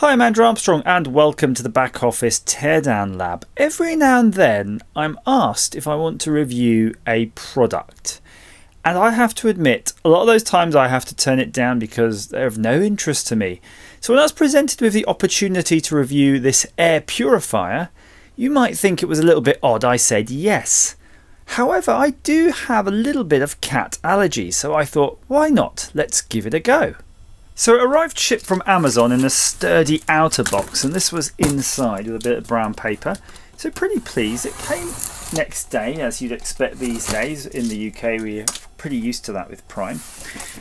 Hi, I'm Andrew Armstrong and welcome to the Back Office Teardown Lab. Every now and then I'm asked if I want to review a product. And I have to admit, a lot of those times I have to turn it down because they're of no interest to me. So when I was presented with the opportunity to review this air purifier, you might think it was a little bit odd I said yes. However, I do have a little bit of cat allergies, so I thought, why not? Let's give it a go. So it arrived shipped from Amazon in a sturdy outer box, and this was inside with a bit of brown paper. So pretty pleased. It came next day, as you'd expect these days. In the UK, we're pretty used to that with Prime.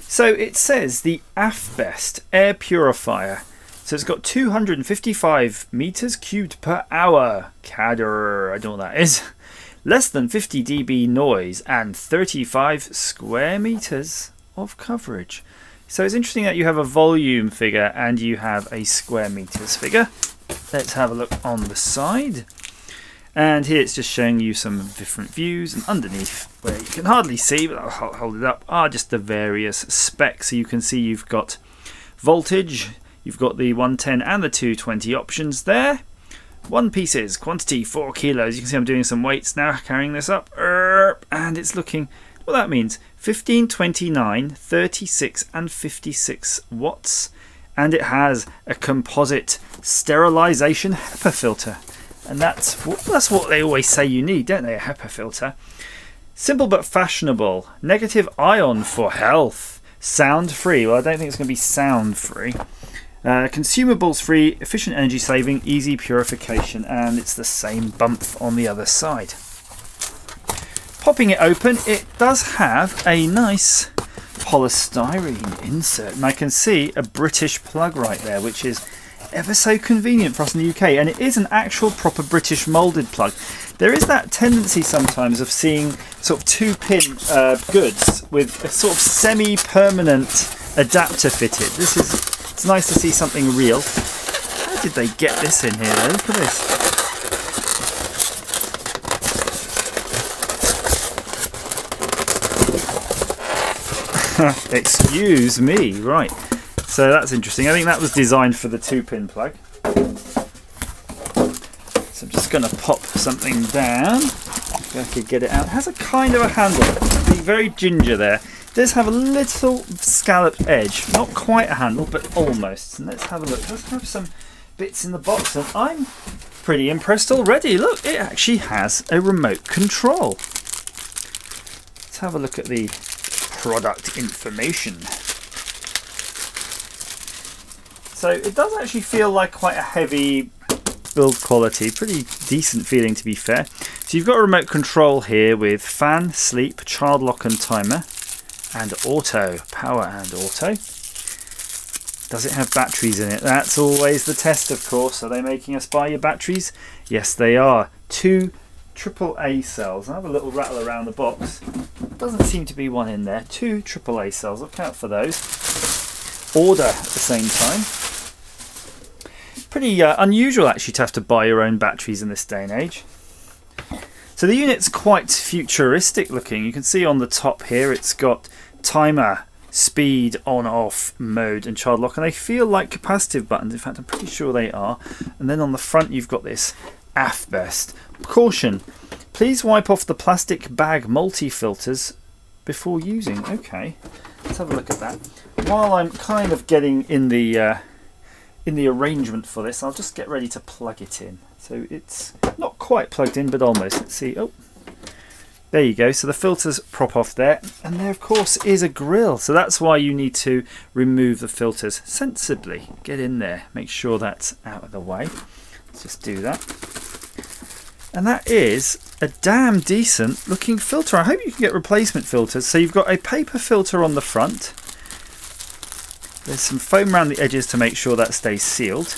So it says the Afbest Air Purifier. So it's got 255 meters cubed per hour. Cadder, I don't know what that is. Less than 50 dB noise and 35 square meters of coverage. So it's interesting that you have a volume figure and you have a square meters figure. Let's have a look on the side. And here it's just showing you some different views, and underneath, where you can hardly see, but I'll hold it up, are just the various specs. So you can see you've got voltage, you've got the 110 and the 220 options there. One pieces, quantity 4 kilos. You can see I'm doing some weights now, carrying this up, and it's looking, well, that means 15, 29, 36 and 56 watts, and it has a composite sterilization HEPA filter, and that's what they always say you need, don't they? A HEPA filter. Simple but fashionable, negative ion for health, sound free. Well, I don't think it's going to be sound free. Consumables free, efficient energy saving, easy purification, and it's the same bump on the other side. Popping it open, it does have a nice polystyrene insert, and I can see a British plug right there, which is ever so convenient for us in the UK, and it is an actual proper British moulded plug. There is that tendency sometimes of seeing sort of 2-pin goods with a sort of semi-permanent adapter fitted. It's nice to see something real. How did they get this in here though? Look at this. Excuse me, right. So that's interesting. I think that was designed for the 2-pin plug. So I'm just going to pop something down. If I could get it out. It has a kind of a handle. Very ginger there. It does have a little scalloped edge. Not quite a handle, but almost. And let's have a look. It does have some bits in the box, and I'm pretty impressed already. Look, it actually has a remote control. Let's have a look at the product information. So it does actually feel like quite a heavy build quality, pretty decent feeling to be fair. So you've got a remote control here with fan, sleep, child lock and timer, and auto, power and auto. Does it have batteries in it? That's always the test, of course. Are they making us buy your batteries? Yes, they are. 2 AAA cells. I'll have a little rattle around the box. Doesn't seem to be one in there. 2 AAA cells. Look out for those. Order at the same time. Pretty unusual actually to have to buy your own batteries in this day and age. So the unit's quite futuristic looking. You can see on the top here it's got timer, speed, on off mode and child lock, and they feel like capacitive buttons. In fact, I'm pretty sure they are. And then on the front you've got this Afbest. Caution, please wipe off the plastic bag multi-filters before using. Okay, let's have a look at that. While I'm kind of getting in the arrangement for this, I'll just get ready to plug it in. So it's not quite plugged in, but almost. Let's see. Oh, there you go. So the filters prop off there, and there of course is a grill. So that's why you need to remove the filters sensibly. Get in there, make sure that's out of the way. Let's just do that. And that is a damn decent looking filter. I hope you can get replacement filters. So you've got a paper filter on the front. There's some foam around the edges to make sure that stays sealed.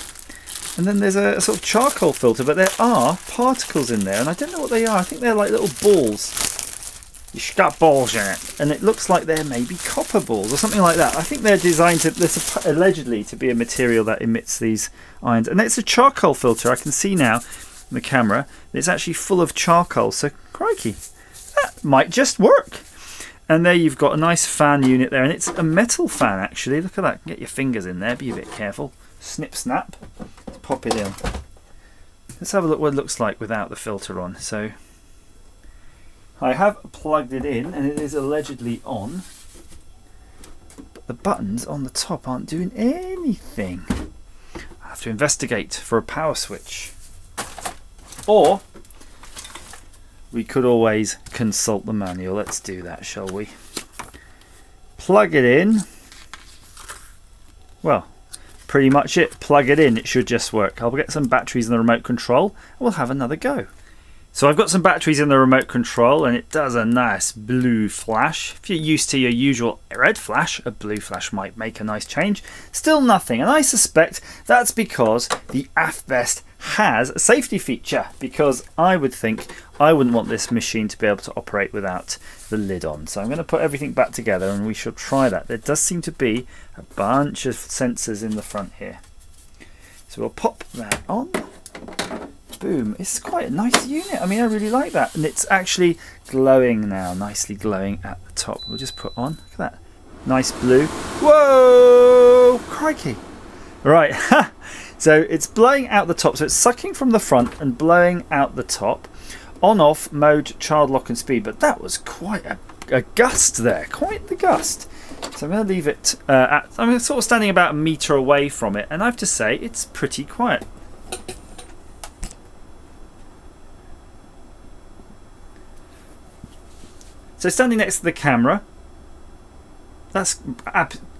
And then there's a sort of charcoal filter, but there are particles in there, and I don't know what they are. I think they're like little balls. You've got balls in it, and it looks like they're maybe copper balls or something like that. I think they're designed to, allegedly, to be a material that emits these ions. And it's a charcoal filter. I can see now in the camera that it's actually full of charcoal, so crikey, that might just work. And there you've got a nice fan unit there, and it's a metal fan actually. Look at that. Get your fingers in there, be a bit careful. snip snap to pop it in. Let's have a look what it looks like without the filter on. So I have plugged it in and it is allegedly on, but the buttons on the top aren't doing anything. I have to investigate for a power switch. Or we could always consult the manual. Let's do that, shall we? Plug it in. Well, pretty much it. Plug it in. It should just work. I'll get some batteries in the remote control and we'll have another go. So I've got some batteries in the remote control and it does a nice blue flash. If you're used to your usual red flash, a blue flash might make a nice change. Still nothing, and I suspect that's because the Afbest has a safety feature, because I would think I wouldn't want this machine to be able to operate without the lid on. So I'm going to put everything back together and we shall try that. There does seem to be a bunch of sensors in the front here. So we'll pop that on. Boom. It's quite a nice unit. I mean, I really like that. And it's actually glowing now, nicely glowing at the top. We'll just put on, look at that. Nice blue. Whoa! Crikey. Right. So it's blowing out the top. So it's sucking from the front and blowing out the top. On off mode, child lock and speed. But that was quite a gust there. Quite the gust. So I'm going to leave it I'm sort of standing about a metre away from it. And I have to say, it's pretty quiet. So standing next to the camera, that's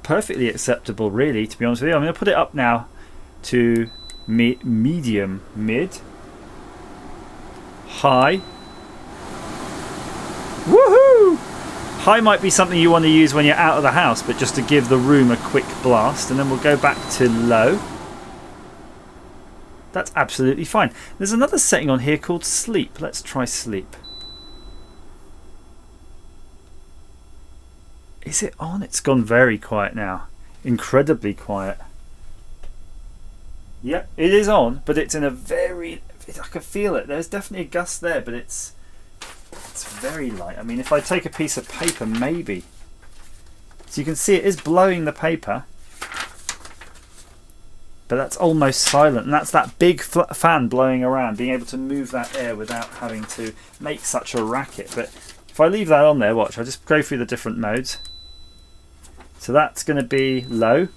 perfectly acceptable, really, to be honest with you. I'm going to put it up now to medium, mid, high. Woohoo! High might be something you want to use when you're out of the house, but just to give the room a quick blast, and then we'll go back to low. That's absolutely fine. There's another setting on here called sleep. Let's try sleep. Is it on? It's gone very quiet now. Incredibly quiet. Yep, it is on, but it's in a very... I can feel it. There's definitely a gust there, but it's very light. I mean, if I take a piece of paper, maybe. So you can see it is blowing the paper. But that's almost silent. And that's that big fan blowing around, being able to move that air without having to make such a racket. But if I leave that on there, watch, I'll just go through the different modes. So that's going to be low,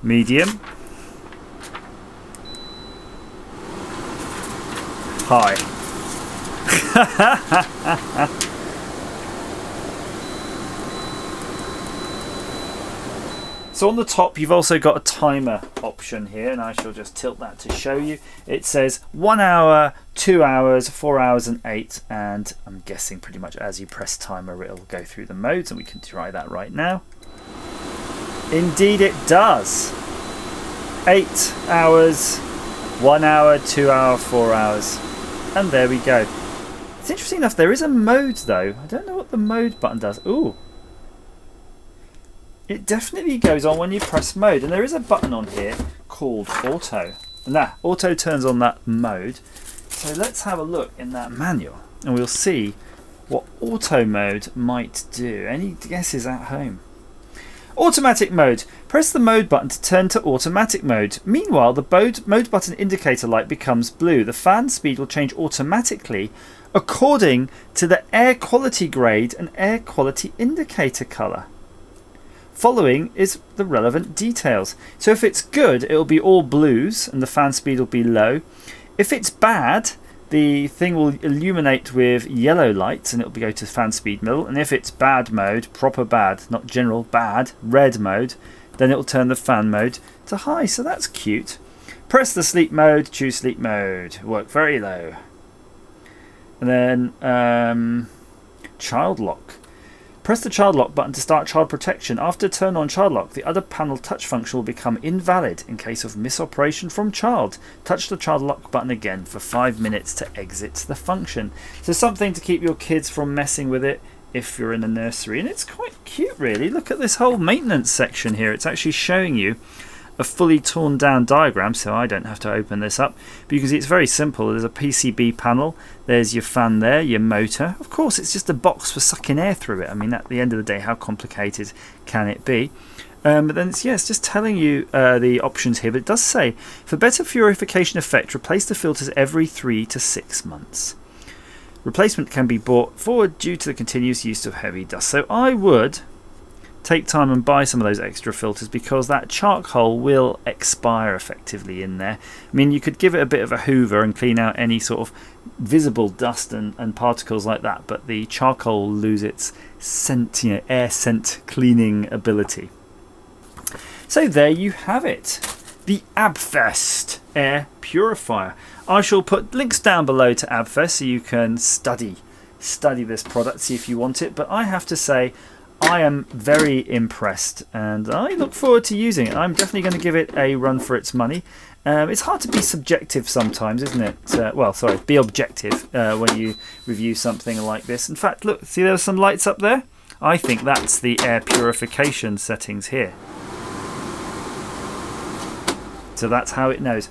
medium, high. So on the top you've also got a timer option here, and I shall just tilt that to show you. It says 1 hour, 2 hours, 4 hours and 8, and I'm guessing pretty much as you press timer it'll go through the modes, and we can try that right now. Indeed it does. 8 hours, 1 hour, 2 hour, 4 hours, and there we go. It's interesting enough, there is a mode though. I don't know what the mode button does. Ooh. It definitely goes on when you press mode, and there is a button on here called auto, and that auto turns on that mode. So let's have a look in that manual and we'll see what auto mode might do. Any guesses at home? Automatic mode. Press the mode button to turn to automatic mode. Meanwhile, the mode button indicator light becomes blue. The fan speed will change automatically according to the air quality grade and air quality indicator colour. Following is the relevant details. So if it's good, it will be all blues and the fan speed will be low. If it's bad, the thing will illuminate with yellow lights and it will go to fan speed middle. And if it's bad mode, proper bad, not general, bad, red mode, then it will turn the fan mode to high. So that's cute. Press the sleep mode, choose sleep mode, work very low. And then child lock. Press the child lock button to start child protection. After turn on child lock, the other panel touch function will become invalid in case of misoperation from child. Touch the child lock button again for 5 minutes to exit the function. So something to keep your kids from messing with it if you're in a nursery. And it's quite cute really. Look at this whole maintenance section here. It's actually showing you a fully torn down diagram, so I don't have to open this up, but you can see it's very simple. There's a PCB panel, there's your fan there, your motor. Of course, it's just a box for sucking air through it. I mean, at the end of the day, how complicated can it be? But then it's just telling you the options here, but it does say, for better purification effect, replace the filters every 3 to 6 months. Replacement can be brought forward due to the continuous use of heavy dust. So I would take time and buy some of those extra filters, because that charcoal will expire effectively in there. I mean, you could give it a bit of a hoover and clean out any sort of visible dust and particles like that, but the charcoal will lose its scent, air scent cleaning ability. So there you have it, the Afbest Air Purifier. I shall put links down below to Afbest so you can study this product, see if you want it. But I have to say, I am very impressed and I look forward to using it. I'm definitely going to give it a run for its money. It's hard to be subjective sometimes, isn't it? Well, sorry, be objective when you review something like this. In fact, look, see there's some lights up there? I think that's the air purification settings here. So that's how it knows.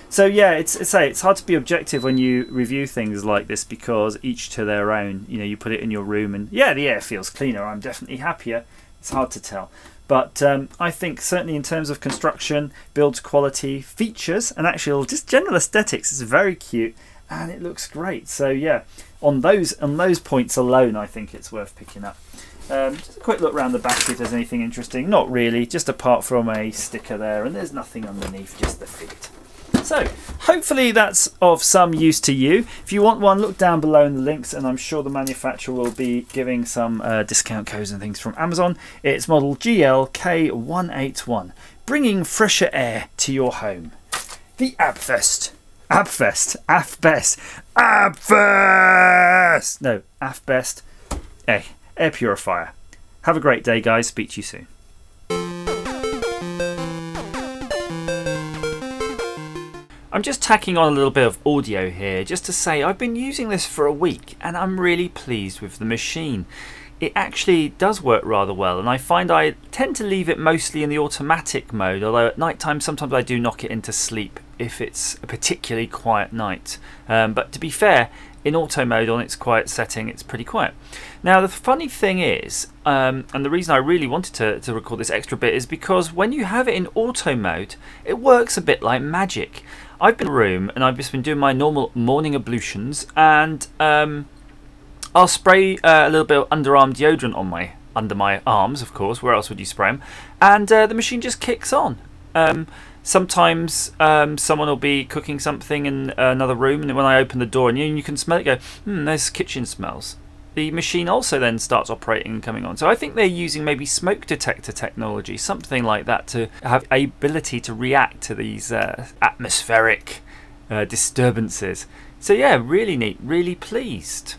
So yeah, it's hard to be objective when you review things like this, because each to their own. You put it in your room and yeah, the air feels cleaner. I'm definitely happier. It's hard to tell. But I think certainly in terms of construction, build quality, features, and actual just general aesthetics, it's very cute and it looks great. So yeah, on those points alone, I think it's worth picking up. Just a quick look around the back, see if there's anything interesting. Not really, just apart from a sticker there, and there's nothing underneath, just the feet. So hopefully that's of some use to you. If you want one, look down below in the links, and I'm sure the manufacturer will be giving some discount codes and things from Amazon. It's model GLK181, bringing fresher air to your home. The Afbest. No, Afbest Air Purifier. Have a great day, guys. Speak to you soon. I'm just tacking on a little bit of audio here just to say I've been using this for a week and I'm really pleased with the machine. It actually does work rather well, and I find I tend to leave it mostly in the automatic mode, although at night time sometimes I do knock it into sleep if it's a particularly quiet night. But to be fair, in auto mode on its quiet setting, it's pretty quiet. Now the funny thing is, and the reason I really wanted to record this extra bit is because when you have it in auto mode, it works a bit like magic. I've been in a room and I've just been doing my normal morning ablutions, and I'll spray a little bit of underarm deodorant on under my arms, of course. Where else would you spray them? And the machine just kicks on. Sometimes someone will be cooking something in another room, and when I open the door and you can smell it, go, there's kitchen smells. The machine also then starts operating and coming on. So I think they're using maybe smoke detector technology, something like that, to have a ability to react to these atmospheric disturbances. So yeah, really neat, really pleased.